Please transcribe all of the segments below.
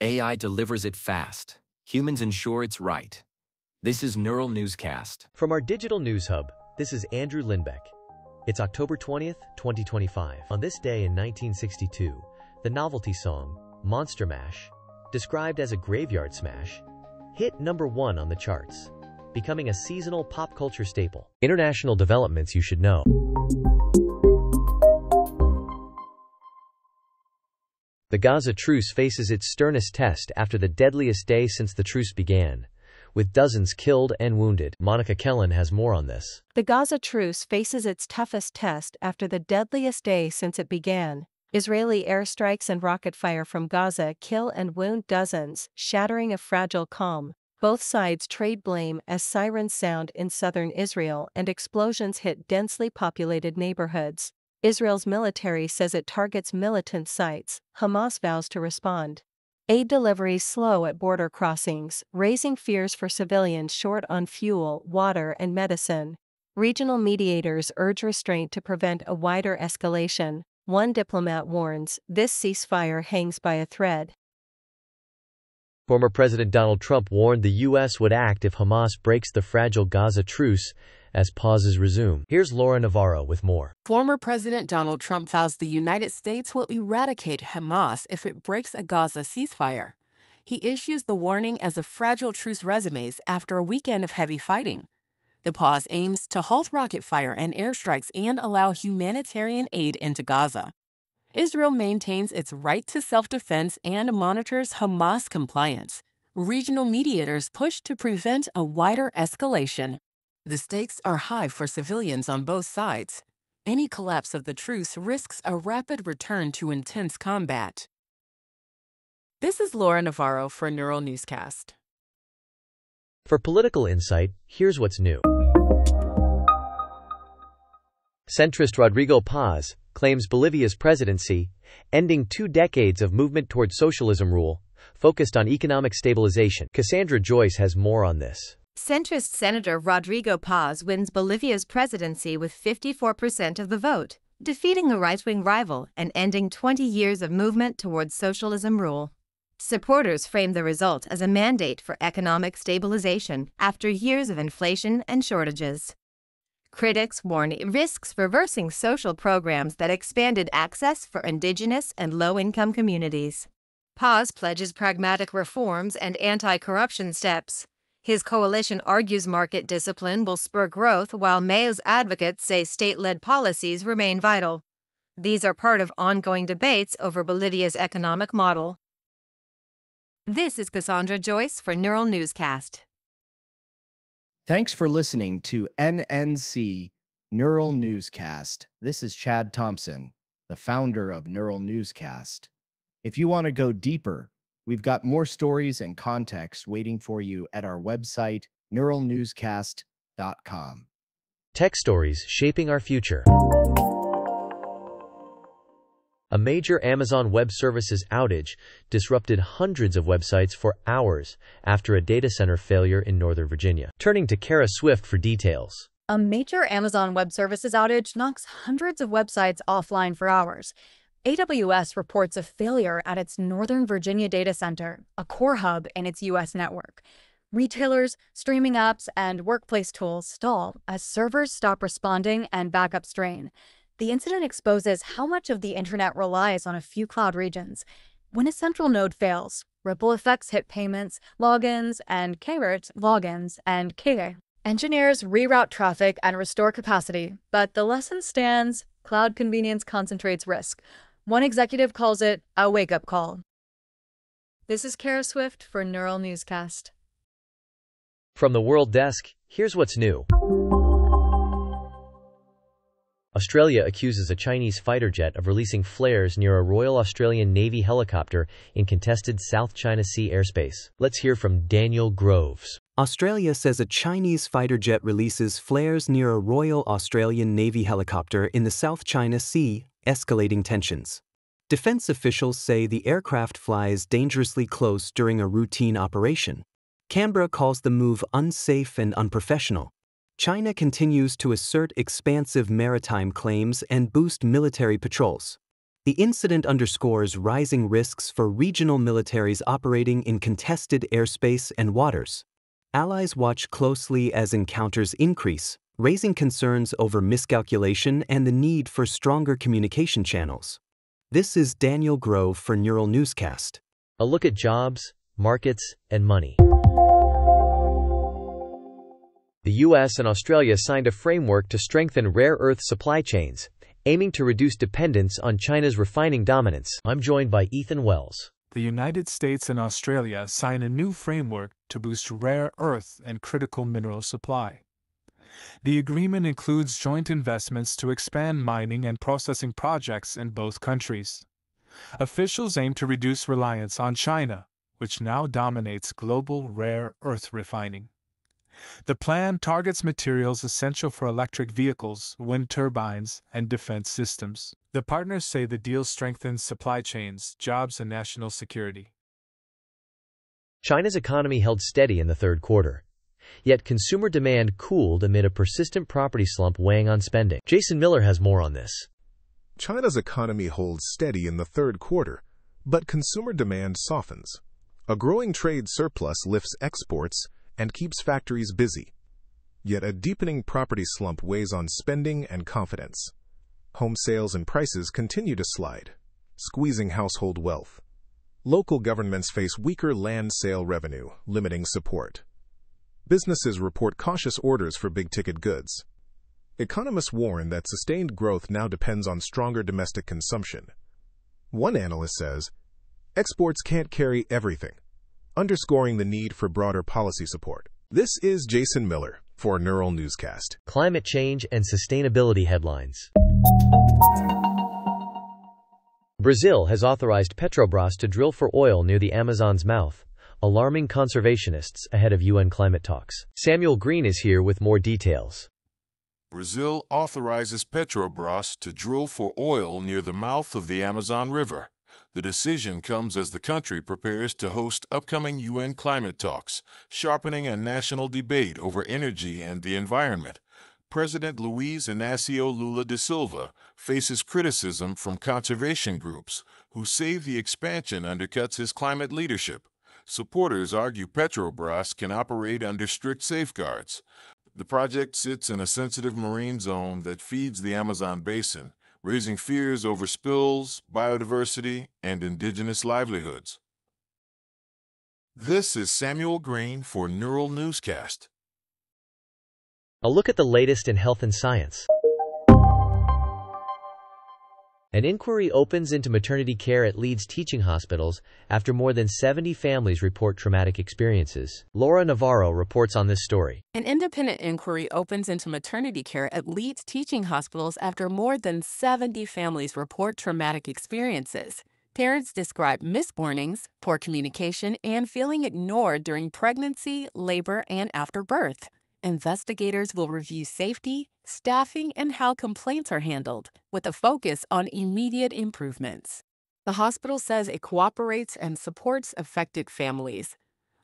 AI delivers it fast. Humans ensure it's right. This is Neural Newscast. From our digital news hub, this is Andrew Lindbeck. It's October 20th, 2025. On this day in 1962, the novelty song, Monster Mash, described as a graveyard smash, hit #1 on the charts, becoming a seasonal pop culture staple. International developments you should know. The Gaza truce faces its sternest test after the deadliest day since the truce began, with dozens killed and wounded. Monica Kellen has more on this. The Gaza truce faces its toughest test after the deadliest day since it began. Israeli airstrikes and rocket fire from Gaza kill and wound dozens, shattering a fragile calm. Both sides trade blame as sirens sound in southern Israel and explosions hit densely populated neighborhoods. Israel's military says it targets militant sites. Hamas vows to respond. Aid deliveries slow at border crossings, raising fears for civilians short on fuel, water, and medicine. Regional mediators urge restraint to prevent a wider escalation. One diplomat warns, this ceasefire hangs by a thread. Former President Donald Trump warned the U.S. would act if Hamas breaks the fragile Gaza truce as pauses resume. Here's Laura Navarro with more. Former President Donald Trump vows the United States will eradicate Hamas if it breaks a Gaza ceasefire. He issues the warning as a fragile truce resumes after a weekend of heavy fighting. The pause aims to halt rocket fire and airstrikes and allow humanitarian aid into Gaza. Israel maintains its right to self-defense and monitors Hamas compliance. Regional mediators push to prevent a wider escalation. The stakes are high for civilians on both sides. Any collapse of the truce risks a rapid return to intense combat. This is Laura Navarro for Neural Newscast. For political insight, here's what's new. Centrist Rodrigo Paz claims Bolivia's presidency, ending 2 decades of movement toward socialism rule, focused on economic stabilization. Cassandra Joyce has more on this. Centrist Senator Rodrigo Paz wins Bolivia's presidency with 54% of the vote, defeating a right-wing rival and ending 20 years of movement towards socialism rule. Supporters frame the result as a mandate for economic stabilization after years of inflation and shortages. Critics warn it risks reversing social programs that expanded access for indigenous and low-income communities. Paz pledges pragmatic reforms and anti-corruption steps. His coalition argues market discipline will spur growth, while Mayo's advocates say state-led policies remain vital. These are part of ongoing debates over Bolivia's economic model. This is Cassandra Joyce for Neural Newscast. Thanks for listening to NNC Neural Newscast. This is Chad Thompson, the founder of Neural Newscast. If you want to go deeper, we've got more stories and context waiting for you at our website, neuralnewscast.com. Tech stories shaping our future. A major Amazon Web Services outage disrupted hundreds of websites for hours after a data center failure in Northern Virginia. Turning to Kara Swift for details. A major Amazon Web Services outage knocks hundreds of websites offline for hours. AWS reports a failure at its Northern Virginia data center, a core hub in its U.S. network. Retailers, streaming apps, and workplace tools stall as servers stop responding and backup strain. The incident exposes how much of the internet relies on a few cloud regions. When a central node fails, ripple effects hit payments, logins, and logins, and K. Engineers reroute traffic and restore capacity, but the lesson stands: cloud convenience concentrates risk. One executive calls it a wake-up call. This is Kara Swift for Neural Newscast. From the World Desk, here's what's new. Australia accuses a Chinese fighter jet of releasing flares near a Royal Australian Navy helicopter in contested South China Sea airspace. Let's hear from Daniel Groves. Australia says a Chinese fighter jet releases flares near a Royal Australian Navy helicopter in the South China Sea, escalating tensions. Defense officials say the aircraft flies dangerously close during a routine operation. Canberra calls the move unsafe and unprofessional. China continues to assert expansive maritime claims and boost military patrols. The incident underscores rising risks for regional militaries operating in contested airspace and waters. Allies watch closely as encounters increase, raising concerns over miscalculation and the need for stronger communication channels. This is Daniel Grove for Neural Newscast. A look at jobs, markets, and money. The U.S. and Australia signed a framework to strengthen rare earth supply chains, aiming to reduce dependence on China's refining dominance. I'm joined by Ethan Wells. The United States and Australia signed a new framework to boost rare earth and critical mineral supply. The agreement includes joint investments to expand mining and processing projects in both countries. Officials aim to reduce reliance on China, which now dominates global rare earth refining. The plan targets materials essential for electric vehicles, wind turbines, and defense systems. The partners say the deal strengthens supply chains, jobs, and national security. China's economy held steady in the third quarter. Yet consumer demand cooled amid a persistent property slump weighing on spending. Jason Miller has more on this. China's economy holds steady in the third quarter, but consumer demand softens. A growing trade surplus lifts exports and keeps factories busy. Yet a deepening property slump weighs on spending and confidence. Home sales and prices continue to slide, squeezing household wealth. Local governments face weaker land sale revenue, limiting support. Businesses report cautious orders for big-ticket goods. Economists warn that sustained growth now depends on stronger domestic consumption. One analyst says, exports can't carry everything, underscoring the need for broader policy support. This is Jason Miller for Neural Newscast. Climate change and sustainability headlines. Brazil has authorized Petrobras to drill for oil near the Amazon's mouth, alarming conservationists ahead of UN climate talks. Samuel Green is here with more details. Brazil authorizes Petrobras to drill for oil near the mouth of the Amazon River. The decision comes as the country prepares to host upcoming UN climate talks, sharpening a national debate over energy and the environment. President Luiz Inácio Lula da Silva faces criticism from conservation groups who say the expansion undercuts his climate leadership. Supporters argue Petrobras can operate under strict safeguards. The project sits in a sensitive marine zone that feeds the Amazon basin, raising fears over spills, biodiversity, and indigenous livelihoods. This is Samuel Green for Neural Newscast. A look at the latest in health and science. An inquiry opens into maternity care at Leeds teaching hospitals after more than 70 families report traumatic experiences. Laura Navarro reports on this story. An independent inquiry opens into maternity care at Leeds teaching hospitals after more than 70 families report traumatic experiences. Parents describe missed mornings, poor communication, and feeling ignored during pregnancy, labor, and after birth. Investigators will review safety, staffing, and how complaints are handled, with a focus on immediate improvements. The hospital says it cooperates and supports affected families.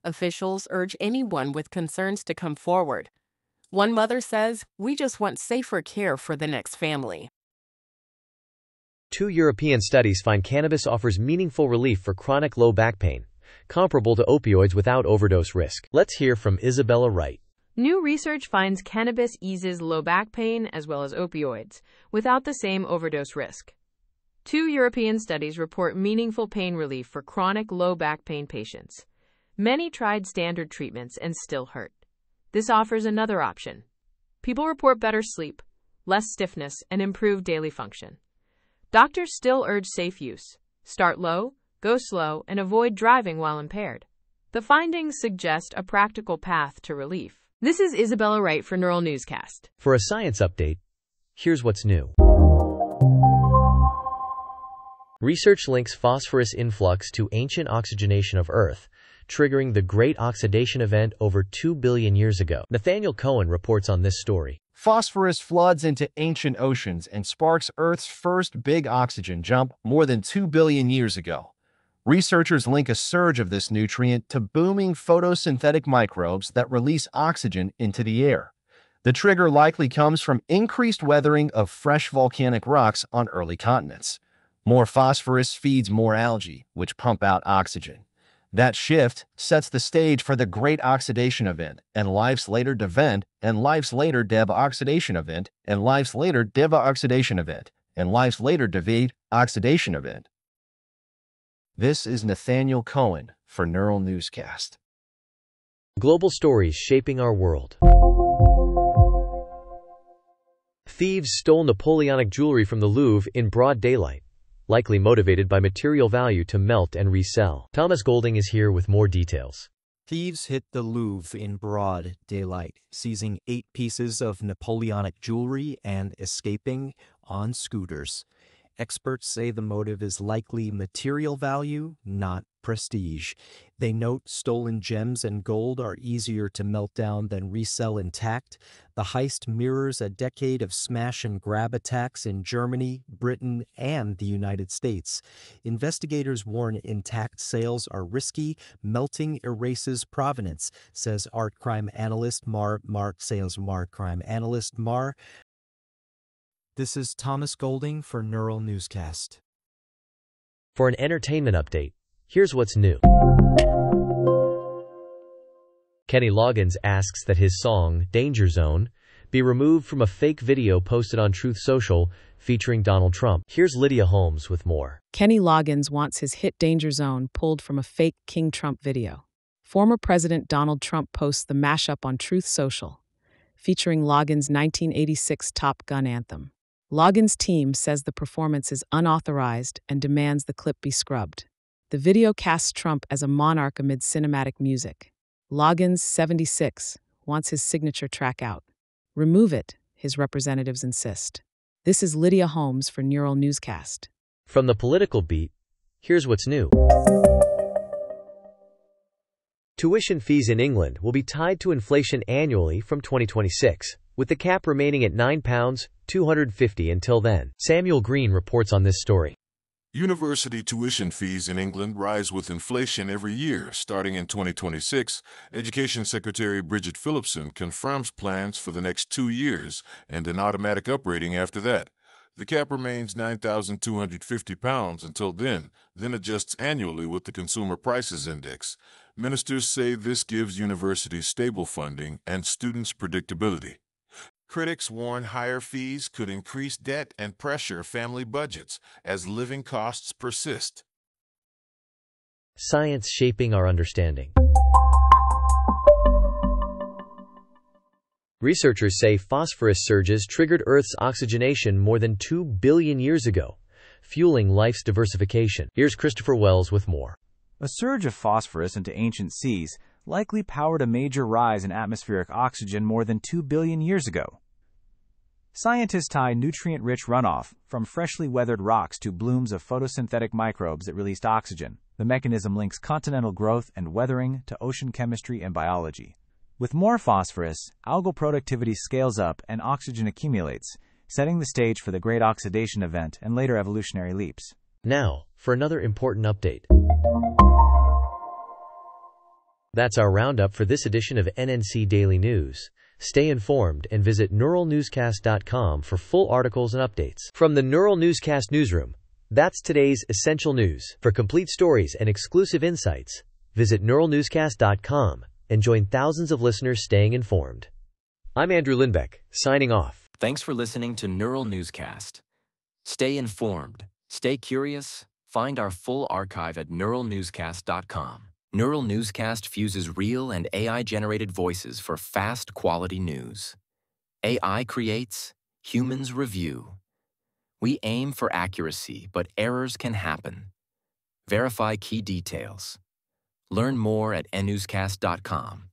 Officials urge anyone with concerns to come forward. One mother says, "We just want safer care for the next family." 2 European studies find cannabis offers meaningful relief for chronic low back pain, comparable to opioids without overdose risk. Let's hear from Isabella Wright. New research finds cannabis eases low back pain as well as opioids, without the same overdose risk. 2 European studies report meaningful pain relief for chronic low back pain patients. Many tried standard treatments and still hurt. This offers another option. People report better sleep, less stiffness, and improved daily function. Doctors still urge safe use. Start low, go slow, and avoid driving while impaired. The findings suggest a practical path to relief. This is Isabella Wright for Neural Newscast. For a science update, here's what's new. Research links phosphorus influx to ancient oxygenation of Earth, triggering the Great Oxidation Event over 2 billion years ago. Nathaniel Cohen reports on this story. Phosphorus floods into ancient oceans and sparks Earth's first big oxygen jump more than 2 billion years ago. Researchers link a surge of this nutrient to booming photosynthetic microbes that release oxygen into the air. The trigger likely comes from increased weathering of fresh volcanic rocks on early continents. More phosphorus feeds more algae, which pump out oxygen. That shift sets the stage for the Great Oxidation Event, and life's later event, and life's later oxidation event, and life's later oxidation event, and life's later oxidation event. This is Nathaniel Cohen for Neural Newscast. Global stories shaping our world. Thieves stole Napoleonic jewelry from the Louvre in broad daylight, likely motivated by material value to melt and resell. Thomas Golding is here with more details. Thieves hit the Louvre in broad daylight, seizing 8 pieces of Napoleonic jewelry and escaping on scooters. Experts say the motive is likely material value, not prestige. They note stolen gems and gold are easier to melt down than resell intact. The heist mirrors a decade of smash-and-grab attacks in Germany, Britain, and the United States. Investigators warn intact sales are risky. Melting erases provenance, says art crime analyst Mar. This is Thomas Golding for Neural Newscast. For an entertainment update, here's what's new. Kenny Loggins asks that his song, Danger Zone, be removed from a fake video posted on Truth Social featuring Donald Trump. Here's Lydia Holmes with more. Kenny Loggins wants his hit Danger Zone pulled from a fake King Trump video. Former President Donald Trump posts the mashup on Truth Social, featuring Loggins' 1986 Top Gun anthem. Loggins' team says the performance is unauthorized and demands the clip be scrubbed. The video casts Trump as a monarch amid cinematic music. Loggins, 76, wants his signature track out. Remove it, his representatives insist. This is Lydia Holmes for Neural Newscast. From the political beat, here's what's new. Tuition fees in England will be tied to inflation annually from 2026, with the cap remaining at £9.250 until then. Samuel Green reports on this story. University tuition fees in England rise with inflation every year. Starting in 2026, Education Secretary Bridget Phillipson confirms plans for the next 2 years and an automatic uprating after that. The cap remains £9,250 until then adjusts annually with the Consumer Prices Index. Ministers say this gives universities stable funding and students predictability. Critics warn higher fees could increase debt and pressure family budgets as living costs persist. Science shaping our understanding. Researchers say phosphorus surges triggered Earth's oxygenation more than 2 billion years ago, fueling life's diversification. Here's Christopher Wells with more. A surge of phosphorus into ancient seas likely powered a major rise in atmospheric oxygen more than 2 billion years ago. Scientists tie nutrient-rich runoff from freshly weathered rocks to blooms of photosynthetic microbes that released oxygen. The mechanism links continental growth and weathering to ocean chemistry and biology. With more phosphorus, algal productivity scales up and oxygen accumulates, setting the stage for the Great Oxidation Event and later evolutionary leaps. Now, for another important update. That's our roundup for this edition of NNC Daily News. Stay informed and visit neuralnewscast.com for full articles and updates. From the Neural Newscast newsroom, that's today's essential news. For complete stories and exclusive insights, visit neuralnewscast.com and join thousands of listeners staying informed. I'm Andrew Lindbeck, signing off. Thanks for listening to Neural Newscast. Stay informed, stay curious, find our full archive at neuralnewscast.com. Neural Newscast fuses real and AI-generated voices for fast, quality news. AI creates, humans review. We aim for accuracy, but errors can happen. Verify key details. Learn more at nnewscast.com.